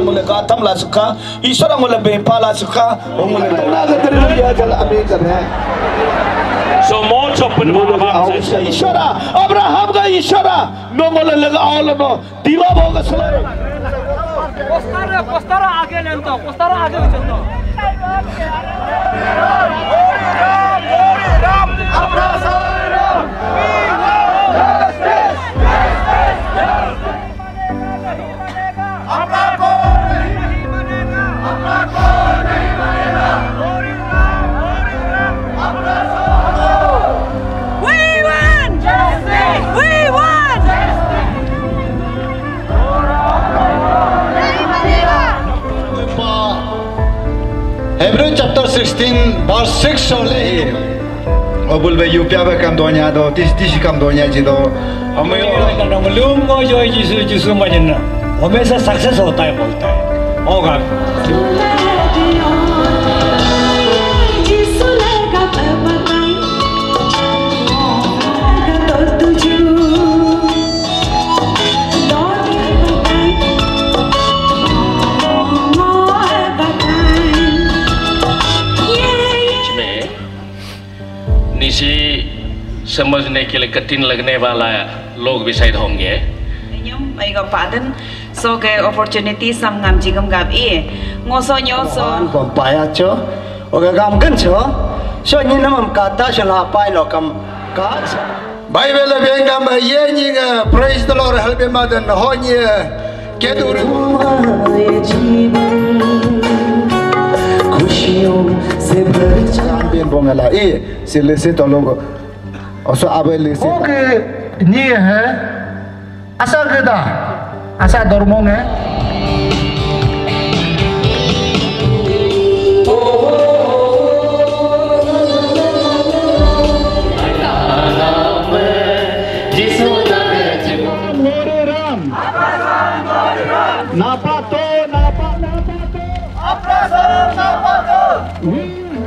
mulai katam lah suka, Isora mulai bempala suka, mulai tenaga terlihat jalan Amerika ni. So more chopping about Isora, Abraham ka Isora, nongol lega awal no, diwa boga selai. Postara आगे लेंतो, postara आगे चलतो. Hebrew chapter 16 verse 6 oleh obul be yupya be kam donya do tis kam donya ji do हमें मालूम हो जो जिसु मजन हमेशा success होता है बोलता है होगा समझने के लिए कठिन लगने वाला लोग भी शायद होंगे Aiga padan so ke opportunity sam ngam jigam gab e ngoso nyoso ko paya cho oga gam gan cho so ni nam ka ta shala pai lo kam ka Bible be ngam ye ni ga praise the Lord help him madan ho ni ke dur खुशियों से भर जान बिन बोंगला ए से ले से तो लोग also abel से ओके ni है asal kita asal dormong है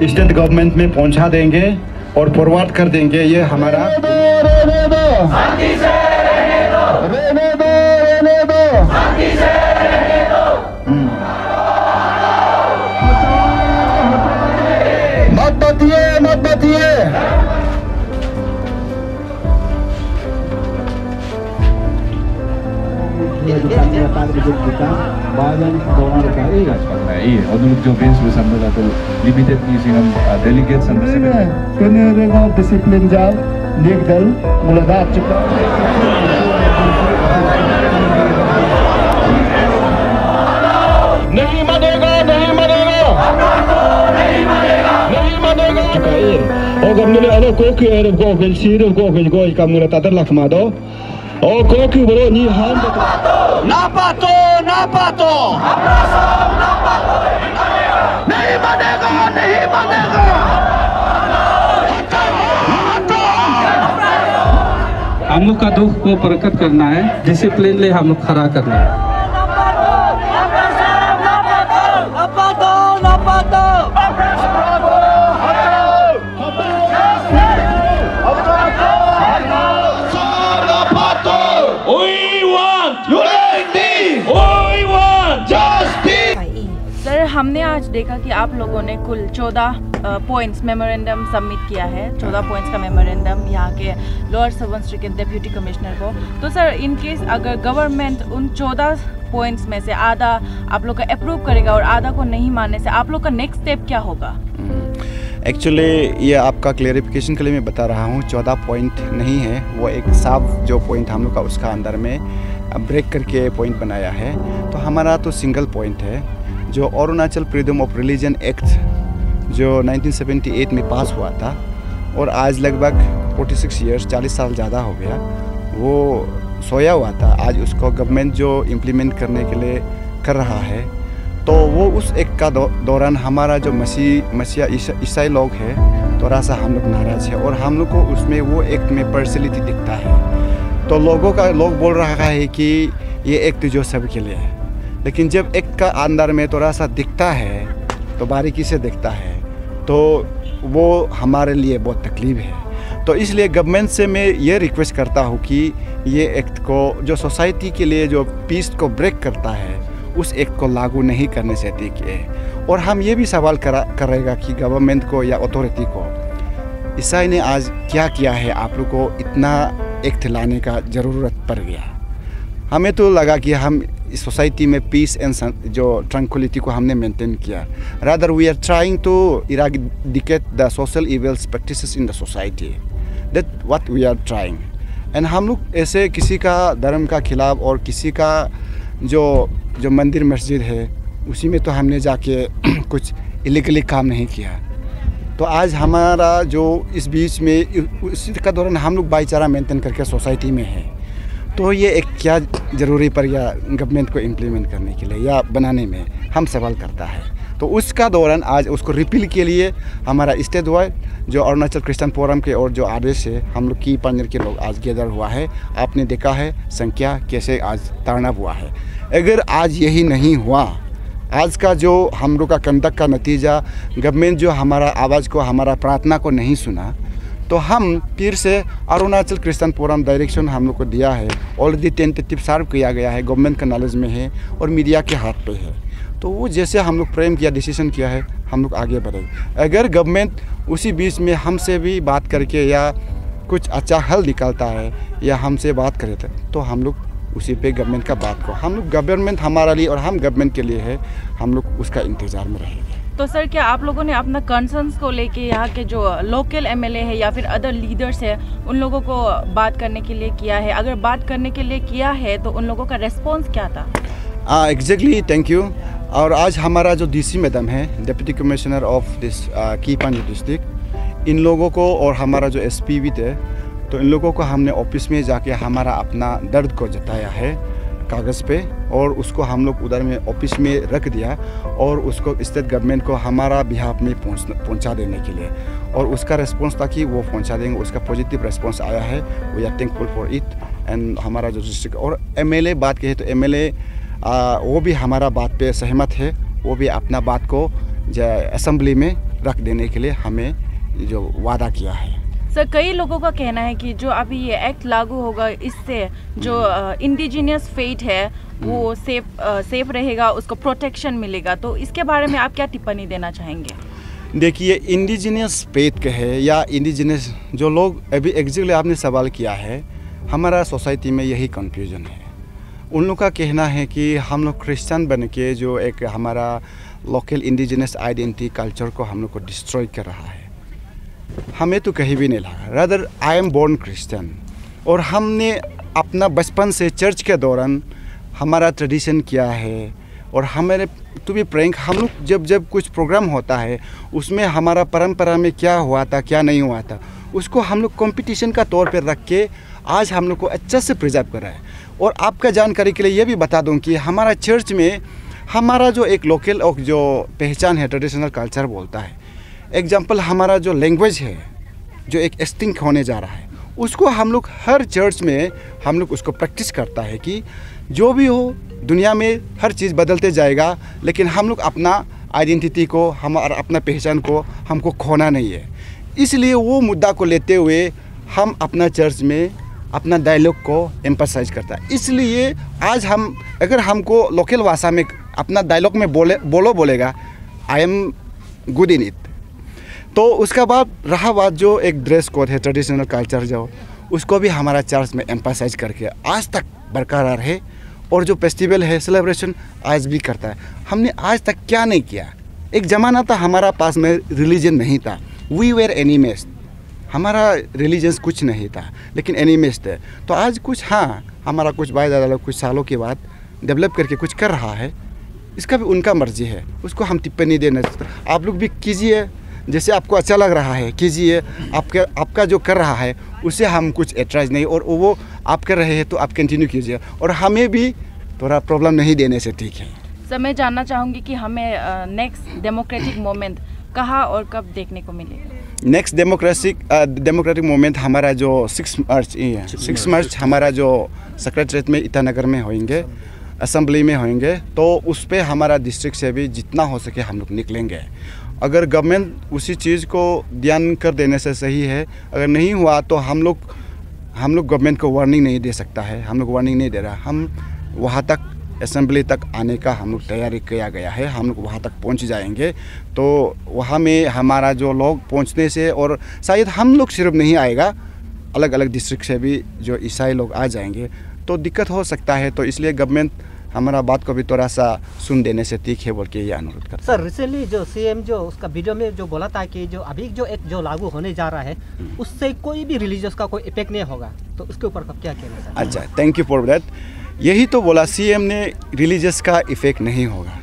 स्टेट गवर्नमेंट में पहुंचा देंगे और फॉरवर्ड कर देंगे ये हमारा मत बतिए Oduluk jo base bersama atau limited ni sinam delegates sampai sebenarnya. Kena dengan disiplin jauh, legal, mulai dah cukup. नहीं मानेगा, नहीं मानेगा, नहीं मानेगा. Oh, kamu ada koki, ada koki, sirap koki, koki kamu ada tak terlak mado. Oh, koki bro, ni ham. Napato, napato. नहीं मानेगा, नहीं मानेगा. हम लोग का दुख को प्रकट करना है, डिसिप्लिन ले हम लोग खड़ा करना है. हमने आज देखा कि आप लोगों ने कुल 14 पॉइंट्स मेमोरेंडम सबमिट किया है 14 पॉइंट्स का मेमोरेंडम यहाँ के लोअर सुबनसिरी के डिप्टी कमिश्नर को. तो सर इन केस अगर गवर्नमेंट उन 14 पॉइंट्स में से आधा आप लोग का अप्रूव करेगा और आधा को नहीं मानने से आप लोग का नेक्स्ट स्टेप क्या होगा? एक्चुअली ये आपका क्लेरिफिकेशन के लिए मैं बता रहा हूँ 14 पॉइंट नहीं है, वो एक साफ जो पॉइंट हम लोग का उसका अंदर में ब्रेक करके पॉइंट बनाया है. तो हमारा तो सिंगल पॉइंट है जो Arunachal freedom of religion act जो 1978 में पास हुआ था और आज लगभग 46 ईयर्स 40 साल ज़्यादा हो गया वो सोया हुआ था. आज उसको गवर्नमेंट जो इम्प्लीमेंट करने के लिए कर रहा है तो वो उस एक्ट का दौरान हमारा जो मसीहा ईसाई लोग हैं थोड़ा सा हम लोग नाराज़ है और हम लोग को उसमें वो एक्ट में पर्सनैलिटी दिखता है. तो लोग बोल रहा है कि ये एक्ट जो सबके लिए है, लेकिन जब एक्ट का अंदर में थोड़ा सा दिखता है तो बारीकी से दिखता है तो वो हमारे लिए बहुत तकलीफ है. तो इसलिए गवर्नमेंट से मैं ये रिक्वेस्ट करता हूँ कि ये एक्ट को जो सोसाइटी के लिए जो पीस को ब्रेक करता है उस एक्ट को लागू नहीं करने से ठीक है। और हम ये भी सवाल करेगा कि गवर्नमेंट को या अथॉरिटी को ईसाई ने आज क्या किया है आप लोग को इतना एक्ट लाने का ज़रूरत पड़ गया। हमें तो लगा कि हम इस सोसाइटी में पीस एंड जो ट्रंक्विलिटी को हमने मेंटेन किया। Rather we are trying to eradicate the social evils practices in the society, that what we are trying. And हम लोग ऐसे किसी का धर्म का खिलाफ और किसी का जो मंदिर मस्जिद है उसी में तो हमने जाके कुछ इलीगली काम नहीं किया। तो आज हमारा जो इस बीच में उसी का दौरान हम लोग भाईचारा मेंटेन करके सोसाइटी में है। तो ये एक क्या ज़रूरी पर या गवर्नमेंट को इम्प्लीमेंट करने के लिए या बनाने में हम सवाल करता है। तो उसका दौरान आज उसको रिपील के लिए हमारा स्टेट वाइड जो अरुणाचल क्रिश्चियन फोरम के और जो आदेश है हम लोग की पार्टनर के लोग आज गैदर हुआ है। आपने देखा है संख्या कैसे आज ताड़ना हुआ है। अगर आज यही नहीं हुआ, आज का जो हम लोग का कंडक्ट का नतीजा गवर्नमेंट जो हमारा आवाज़ को हमारा प्रार्थना को नहीं सुना, तो हम फिर से अरुणाचल क्रिश्चियन फोरम डायरेक्शन हम लोग को दिया है। ऑलरेडी टेंटेटिव सर्व किया गया है, गवर्नमेंट का नॉलेज में है और मीडिया के हाथ पे है। तो वो जैसे हम लोग फ्रेम किया डिसीजन किया है हम लोग आगे बढ़ेंगे। अगर गवर्नमेंट उसी बीच में हमसे भी बात करके या कुछ अच्छा हल निकालता है या हमसे बात करे तो हम लोग उसी पे गवर्नमेंट का बात को हम लोग गवर्नमेंट हमारा लिए और हम गवर्नमेंट के लिए है, हम लोग उसका इंतज़ार में रहेंगे। तो सर क्या आप लोगों ने अपना कंसर्न्स को लेके यहाँ के जो लोकल एमएलए है या फिर अदर लीडर्स है उन लोगों को बात करने के लिए किया है? अगर बात करने के लिए किया है तो उन लोगों का रेस्पॉन्स क्या था? Exactly, thank you. और आज हमारा जो डीसी मैडम है, डिप्टी कमिश्नर ऑफ दिस की पानी डिस्ट्रिक्ट, इन लोगों को और हमारा जो एसपी भी थे, तो इन लोगों को हमने ऑफिस में जाके हमारा अपना दर्द को जताया है कागज़ पे और उसको हम लोग उधर में ऑफिस में रख दिया और उसको स्टेट गवर्नमेंट को हमारा बिहाफ में पहुंचा देने के लिए। और उसका रिस्पॉन्स था कि वो पहुंचा देंगे, उसका पॉजिटिव रिस्पॉन्स आया है। We are thankful for it. And हमारा जो डिस्ट्रिक्ट और एमएलए बात कहे तो एमएलए वो भी हमारा बात पे सहमत है। वो भी अपना बात को असेंबली में रख देने के लिए हमें जो वादा किया है। सर कई लोगों का कहना है कि जो अभी ये एक्ट लागू होगा इससे जो इंडिजिनियस फेट है वो सेफ रहेगा, उसको प्रोटेक्शन मिलेगा। तो इसके बारे में आप क्या टिप्पणी देना चाहेंगे? देखिए, इंडिजिनियस फेट कहे या इंडिजिनियस जो लोग अभी एग्जैक्टली आपने सवाल किया है, हमारा सोसाइटी में यही कन्फ्यूजन है। उन लोग का कहना है कि हम लोग क्रिश्चियन बन के जो एक हमारा लोकल इंडिजिनियस आइडेंटिटी कल्चर को हम लोग को डिस्ट्रॉय कर रहा है। हमें तो कहीं भी नहीं लगा। Rather I am born Christian और हमने अपना बचपन से चर्च के दौरान हमारा ट्रेडिशन किया है। और हमारे टू बी फ्रैंक, हम लोग जब कुछ प्रोग्राम होता है उसमें हमारा परंपरा में क्या हुआ था क्या नहीं हुआ था उसको हम लोग कंपटीशन का तौर पर रख के आज हम लोग को अच्छा से प्रिजर्व कर रहा है। और आपका जानकारी के लिए ये भी बता दूं कि हमारा चर्च में हमारा जो एक लोकल और जो पहचान है, ट्रेडिशनल कल्चर बोलता है। एग्जाम्पल, हमारा जो लैंग्वेज है जो एक एक्सटिंक्ट होने जा रहा है, उसको हम लोग हर चर्च में हम लोग उसको प्रैक्टिस करता है कि जो भी हो दुनिया में हर चीज़ बदलते जाएगा, लेकिन हम लोग अपना आइडेंटिटी को, हमारा अपना पहचान को हमको खोना नहीं है। इसलिए वो मुद्दा को लेते हुए हम अपना चर्च में अपना डायलॉग को एम्फसाइज करता है। इसलिए आज हम अगर हमको लोकल भाषा में अपना डायलॉग में बोलेगा I am good in it. तो उसका बाद रहा बात जो एक ड्रेस कोड है, ट्रेडिशनल कल्चर जो, उसको भी हमारा चर्च में एम्फसाइज करके आज तक बरकरार है। और जो फेस्टिवल है, सेलिब्रेशन आज भी करता है। हमने आज तक क्या नहीं किया। एक ज़माना था हमारा पास में रिलीजन नहीं था, वी वेर एनिमेस्ट, हमारा रिलीजन्स कुछ नहीं था लेकिन एनिमेस्ट थे। तो आज कुछ, हाँ, हमारा कुछ भाई दादा लोग कुछ सालों के बाद डेवलप करके कुछ कर रहा है, इसका भी उनका मर्जी है, उसको हम टिप्पणी देना चाहते। आप लोग भी कीजिए, जैसे आपको अच्छा लग रहा है कीजिए। आपका जो कर रहा है उसे हम कुछ एतराज़ नहीं, और वो आप कर रहे हैं तो आप कंटिन्यू कीजिए और हमें भी थोड़ा प्रॉब्लम नहीं देने से ठीक है। सर मैं जानना चाहूँगी कि हमें नेक्स्ट डेमोक्रेटिक मोमेंट कहाँ और कब देखने को मिलेगा? नेक्स्ट डेमोक्रेटिक मोमेंट हमारा जो 6 मार्च हमारा जो सेक्रेटरीट में ईटानगर में होंगे, असेंबली में होंगे। तो उस पर हमारा डिस्ट्रिक्ट से भी जितना हो सके हम लोग निकलेंगे अगर गवर्नमेंट उसी चीज़ को ध्यान कर देने से सही है, अगर नहीं हुआ तो हम लोग गवर्नमेंट को वार्निंग नहीं दे सकता है, हम लोग वार्निंग नहीं दे रहा, हम वहाँ तक असेंबली तक आने का हम लोग तैयारी किया गया है, हम लोग वहाँ तक पहुँच जाएंगे। तो वहाँ में हमारा जो लोग पहुँचने से, और शायद हम लोग सिर्फ नहीं आएगा, अलग अलग डिस्ट्रिक्ट से भी जो ईसाई लोग आ जाएंगे तो दिक्कत हो सकता है। तो इसलिए गवर्नमेंट हमारा बात को भी थोड़ा सा सुन देने से ठीक है बोल के ये अनुरोध करता है। सर रिसेंटली जो सीएम जो उसका वीडियो में जो बोला था कि जो अभी जो लागू होने जा रहा है उससे कोई भी रिलीजियस का कोई इफेक्ट नहीं होगा, तो उसके ऊपर कब क्या कहना सर? अच्छा, थैंक यू फॉर दैट। यही तो बोला सीएम ने, रिलीजियस का इफेक्ट नहीं होगा।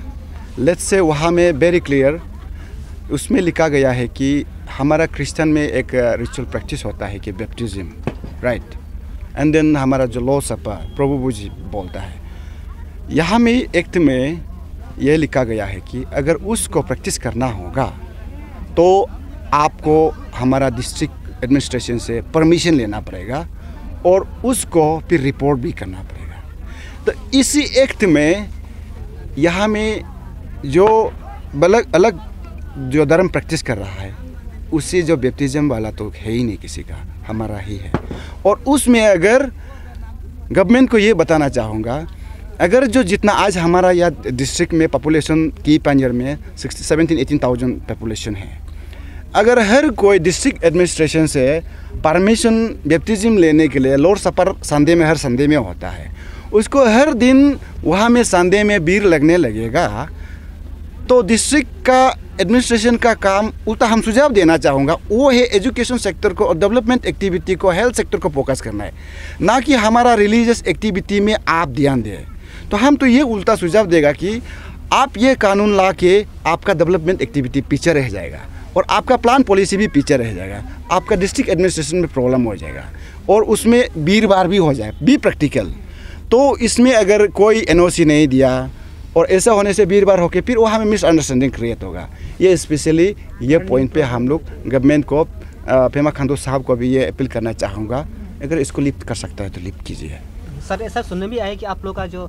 लेट्स से वहाँ में वेरी क्लियर उसमें लिखा गया है कि हमारा क्रिश्चियन में एक रिचुअल प्रैक्टिस होता है कि बैप्टिज्म, राइट, एंड देन हमारा जो लॉ सपर प्रभु जी बोलता है। यहाँ में एक्ट में यह लिखा गया है कि अगर उसको प्रैक्टिस करना होगा तो आपको हमारा डिस्ट्रिक्ट एडमिनिस्ट्रेशन से परमिशन लेना पड़ेगा और उसको फिर रिपोर्ट भी करना पड़ेगा। तो इसी एक्ट में यहाँ में जो अलग अलग जो धर्म प्रैक्टिस कर रहा है उससे जो बैप्टिज्म वाला तो है ही नहीं किसी का, हमारा ही है। और उसमें अगर गवर्नमेंट को ये बताना चाहूँगा, अगर जो जितना आज हमारा यहाँ डिस्ट्रिक्ट में पॉपुलेशन की पंजर में 17-18,000 पॉपुलेशन है, अगर हर कोई डिस्ट्रिक्ट एडमिनिस्ट्रेशन से परमिशन बैप्टिज्म लेने के लिए लॉर्ड सपर संडे में, हर संडे में होता है, उसको हर दिन वहाँ में संडे में भीड़ लगने लगेगा, तो डिस्ट्रिक्ट का एडमिनिस्ट्रेशन का काम उल्टा हम सुझाव देना चाहूँगा वो है एजुकेशन सेक्टर को और डेवलपमेंट एक्टिविटी को, हेल्थ सेक्टर को फोकस करना है, ना कि हमारा रिलीजियस एक्टिविटी में आप ध्यान दें। तो हम तो ये उल्टा सुझाव देगा कि आप ये कानून ला के आपका डेवलपमेंट एक्टिविटी पीछे रह जाएगा और आपका प्लान पॉलिसी भी पीछे रह जाएगा, आपका डिस्ट्रिक्ट एडमिनिस्ट्रेशन में प्रॉब्लम हो जाएगा और उसमें भीड़ भाड़ भी हो जाए, बी प्रैक्टिकल। तो इसमें अगर कोई एनओसी नहीं दिया और ऐसा होने से भीड़ भाड़ होकर फिर वहाँ में मिसअंडरस्टैंडिंग क्रिएट होगा। ये स्पेशली ये पॉइंट पे हम लोग गवर्नमेंट को, पेमा खांडू साहब को भी ये अपील करना चाहूँगा, अगर इसको लिफ्ट कर सकता है तो लिफ्ट कीजिए। सर ऐसा सुनने में आया कि आप लोग का जो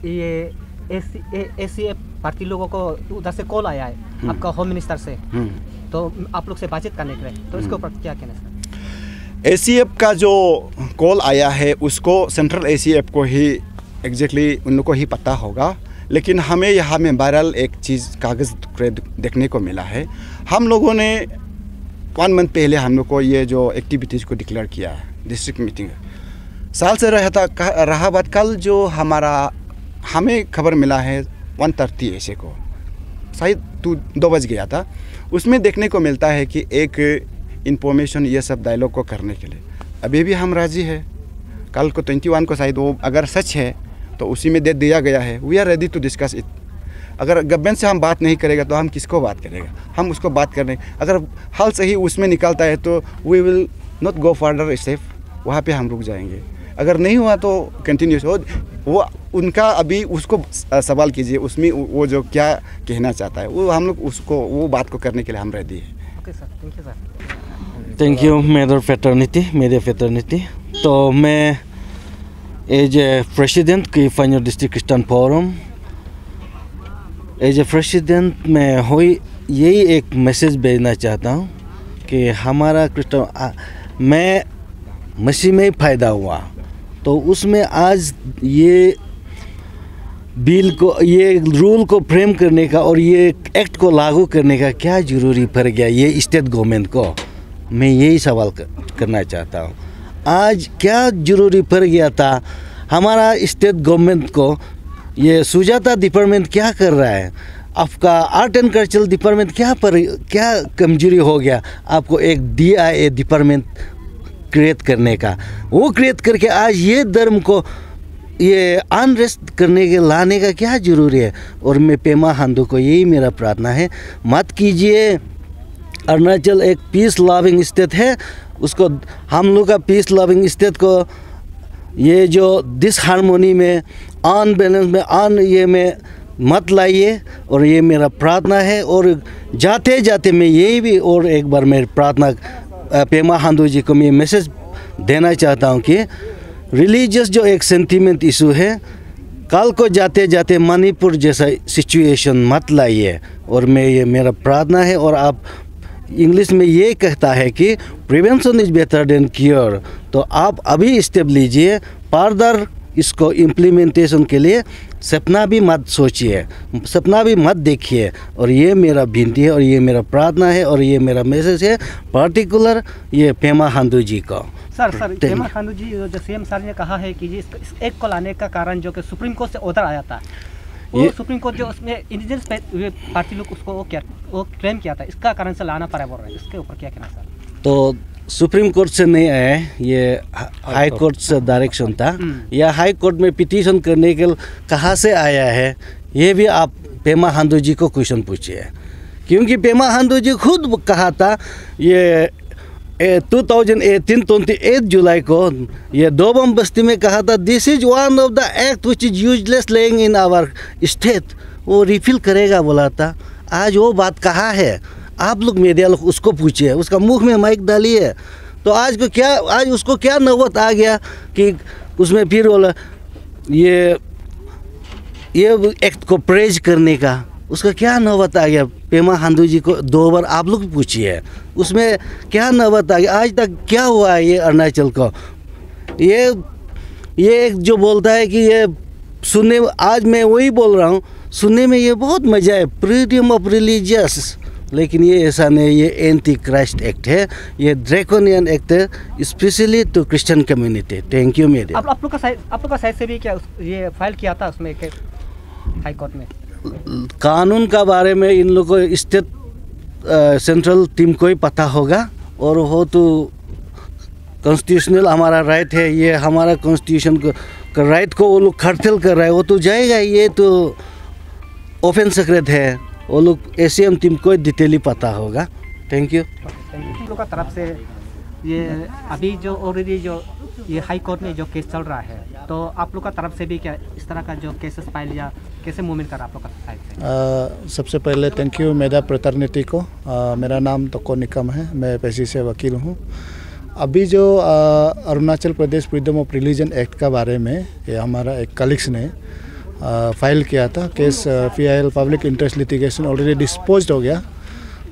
ये ACF पार्टी लोगों को उधर से कॉल आया है आपका होम मिनिस्टर से, तो आप लोग से बातचीत करने के लिए, तो इसके ऊपर क्या कहना सर? ACF का जो कॉल आया है उसको सेंट्रल ACF को ही एग्जैक्टली उन लोग को ही पता होगा, लेकिन हमें यहाँ में वायरल एक चीज़ कागज़ देखने को मिला है। हम लोगों ने 1 मंथ पहले हम लोग को ये जो एक्टिविटीज़ को डिक्लेयर किया है, डिस्ट्रिक्ट मीटिंग साल से रहा बात, कल जो हमें खबर मिला है 1:30 ऐसे को, शायद 2 बज गया था, उसमें देखने को मिलता है कि एक इंफॉर्मेशन ये सब डायलॉग को करने के लिए अभी भी हम राज़ी है। कल को 21 को शायद वो अगर सच है तो उसी में डेट दिया गया है, we are ready to discuss it. अगर गवर्नमेंट से हम बात नहीं करेगा तो हम किसको बात करेगा, हम उसको बात करने, अगर हाल सही उसमें निकलता है तो we will not go further step, वहाँ पे हम रुक जाएंगे। अगर नहीं हुआ तो कंटिन्यूस हो, वो उनका अभी उसको सवाल कीजिए, उसमें वो जो क्या कहना चाहता है वो हम लोग उसको वो बात को करने के लिए हम रेडी हैं। Okay sir, thank you sir. Thank you major fraternity, मेरे फ्रेटर्निटी। तो मैं एज ए प्रेसिडेंट की final district Christian forum, as a president मैं हो यही एक मैसेज भेजना चाहता हूँ कि हमारा क्रिश्चियन, मैं मसीह में ही फ़ायदा हुआ, तो उसमें आज ये बिल को, ये रूल को फ्रेम करने का और ये एक्ट को लागू करने का क्या ज़रूरी पड़ गया ये स्टेट गवर्नमेंट को, मैं यही सवाल करना चाहता हूँ। आज क्या ज़रूरी पड़ गया था हमारा स्टेट गवर्नमेंट को, ये सुजाता डिपार्टमेंट क्या कर रहा है, आपका आर्ट एंड कल्चरल डिपार्टमेंट क्या कमजोरी हो गया, आपको एक DIA डिपार्टमेंट क्रिएट करने का, वो क्रिएट करके आज ये धर्म को ये अनरेस्ट करने के लाने का क्या ज़रूरी है। और मैं पेमा खांडू को यही मेरा प्रार्थना है, मत कीजिए। अरुणाचल एक पीस लविंग स्टेट है, उसको हम लोग का पीस लविंग स्टेट को ये जो डिसहार्मोनी में, अनबैलेंस में, ये में मत लाइए। और ये मेरा प्रार्थना है। और जाते जाते मैं यही भी और एक बार मेरी प्रार्थना पेमा खांडू जी को मैं मैसेज देना चाहता हूँ कि रिलीजियस जो एक सेंटीमेंट इशू है, कल को जाते जाते मणिपुर जैसा सिचुएशन मत लाइए। और मैं ये मेरा प्रार्थना है। और आप इंग्लिश में ये कहता है कि prevention is better than cure. तो आप अभी स्टेप लीजिए, फर्दर इसको इम्प्लीमेंटेशन के लिए सपना भी मत सोचिए, सपना भी मत देखिए। और ये मेरा विनती है और ये मेरा प्रार्थना है और ये मेरा मैसेज है पर्टिकुलर ये पेमा खांडू जी का। सर पेमा खांडू जी जो सीएम सर ने कहा है कि इस एक्ट को लाने का कारण जो कि सुप्रीम कोर्ट से ऑर्डर आया था, वो सुप्रीम कोर्ट जो उसमें इंडिजिनस पार्टी लोग उसको वो क्लेम किया था, इसका कारण से लाना पड़ा बोल रहे हैं। इसके ऊपर क्या कहना सर? तो सुप्रीम कोर्ट से नहीं आया, ये हाई कोर्ट से डायरेक्शन था। या हाई कोर्ट में पिटीशन करने के कहाँ से आया है, ये भी आप पेमा खांडू जी को क्वेश्चन पूछिए। क्योंकि पेमा खांडू जी खुद कहा था ये 2028 जुलाई को ये दोबम बस्ती में कहा था, this is one of the act which is useless lying in our state, वो रिफिल करेगा बोला था। आज वो बात कहाँ है? आप लोग मीडिया लोग उसको पूछिए, उसका मुख में माइक डालिए। तो आज उसको क्या नौबत आ गया कि उसमें फिर बोला ये एक्ट को प्रेज करने का, उसका क्या नौबत आ गया? पेमा खांडू जी को 2 बार आप लोग पूछिए, उसमें क्या नौबत आ गया? आज तक क्या हुआ है ये अरुणाचल को? ये एक जो बोलता है कि ये सुनने, आज मैं वही बोल रहा हूँ, सुनने में ये बहुत मज़ा है, फ्रीडम ऑफ रिलीजियस, लेकिन ये ऐसा नहीं, ये एंटी क्राइस्ट एक्ट है, ये ड्रैकोनियन एक्ट है, specially to Christian community. Thank you मेरे। आप लोग का साइड से भी क्या ये फाइल किया था उसमें हाई कोर्ट में? कानून का बारे में इन लोगों को स्टेट सेंट्रल टीम को ही पता होगा। और वो तो कॉन्स्टिट्यूशनल हमारा राइट है, ये हमारा कॉन्स्टिट्यूशन का राइट को वो लोग खरथल कर रहा है, वो तो जाएगा। ये तो ओपन सीक्रेट है, वो लोग एसीएम टीम को डिटेली पता होगा। Thank you. हम लोग का तरफ से ये अभी जो ऑलरेडी जो ये हाई कोर्ट में जो केस चल रहा है, तो आप लोग का तरफ से भी क्या इस तरह का जो केसेस फाइल या कैसे मूवमेंट कर रहा आप लोग का साइड से? सबसे पहले थैंक यू मेधा फ्रेटर्निटी को। मेरा नाम तोको निकम है, मैं पेशे से वकील हूँ। अभी जो Arunachal Pradesh freedom of religion act का बारे में ये हमारा एक कलीग्स ने फाइल किया था case, PIL public interest litigation already dispose हो गया।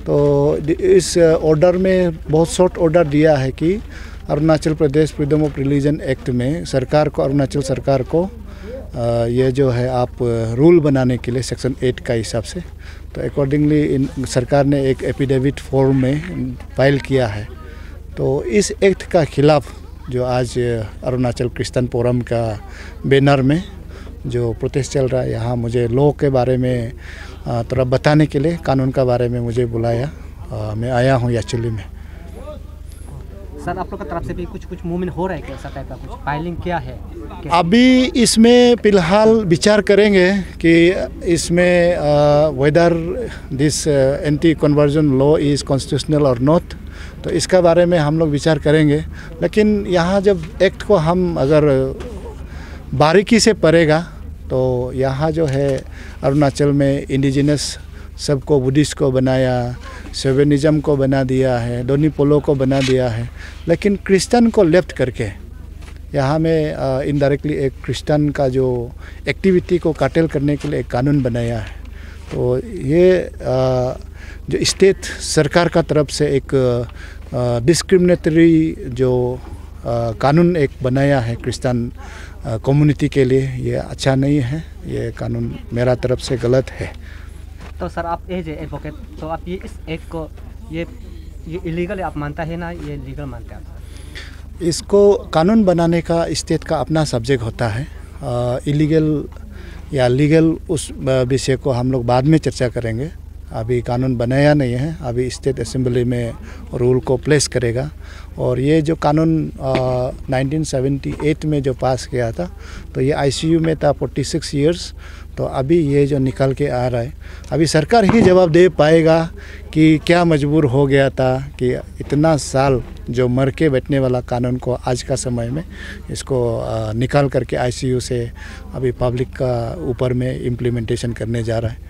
तो इस ऑर्डर में बहुत शॉर्ट ऑर्डर दिया है कि Arunachal Pradesh freedom of religion act में सरकार को, अरुणाचल सरकार को ये जो है आप रूल बनाने के लिए सेक्शन 8 का हिसाब से, तो अकॉर्डिंगली सरकार ने एक एफिडेविट फॉर्म में फाइल किया है। तो इस एक्ट का खिलाफ जो आज अरुणाचल क्रिश्चियन फोरम का बैनर में जो प्रोटेस्ट चल रहा है, यहाँ मुझे लॉ के बारे में थोड़ा बताने के लिए, कानून का बारे में मुझे बुलाया, मैं आया हूँ एक्चुअली में। सर आप लोग की तरफ से भी कुछ मूवमेंट हो रहा है, कैसा टाइप का कुछ फाइलिंग क्या है? अभी इसमें फ़िलहाल विचार करेंगे कि इसमें whether this anti conversion law is constitutional और नॉट, तो इसका बारे में हम लोग विचार करेंगे। लेकिन यहाँ जब एक्ट को हम अगर बारीकी से पढ़ेगा तो यहाँ जो है अरुणाचल में इंडिजिनस सबको, बुद्धिस्ट को बनाया, सेवेनिज्म को बना दिया है, डोनी पोलो को बना दिया है, लेकिन क्रिश्चियन को लेफ्ट करके यहाँ में इनडायरेक्टली एक क्रिश्चियन का जो एक्टिविटी को काटेल करने के लिए एक कानून बनाया है। तो ये जो स्टेट सरकार का तरफ से एक डिस्क्रिमिनेटरी जो कानून एक बनाया है क्रिश्चियन कम्युनिटी के लिए, ये अच्छा नहीं है, ये कानून मेरा तरफ से गलत है। तो सर आप एज एडवोकेट, तो आप ये इस एक्ट को ये इलीगल आप मानता है ना, ये लीगल मानते हैं आप? इसको कानून बनाने का स्टेट का अपना सब्जेक्ट होता है। इलीगल या लीगल उस विषय को हम लोग बाद में चर्चा करेंगे। अभी कानून बनाया नहीं है, अभी स्टेट असेंबली में रूल को प्लेस करेगा। और ये जो कानून 1978 में जो पास किया था, तो ये ICU में था 46 ईयर्स। तो अभी ये जो निकल के आ रहा है, अभी सरकार ही जवाब दे पाएगा कि क्या मजबूर हो गया था कि इतना साल जो मर के बैठने वाला कानून को आज का समय में इसको निकाल करके ICU से अभी पब्लिक का ऊपर में इम्प्लीमेंटेशन करने जा रहा है।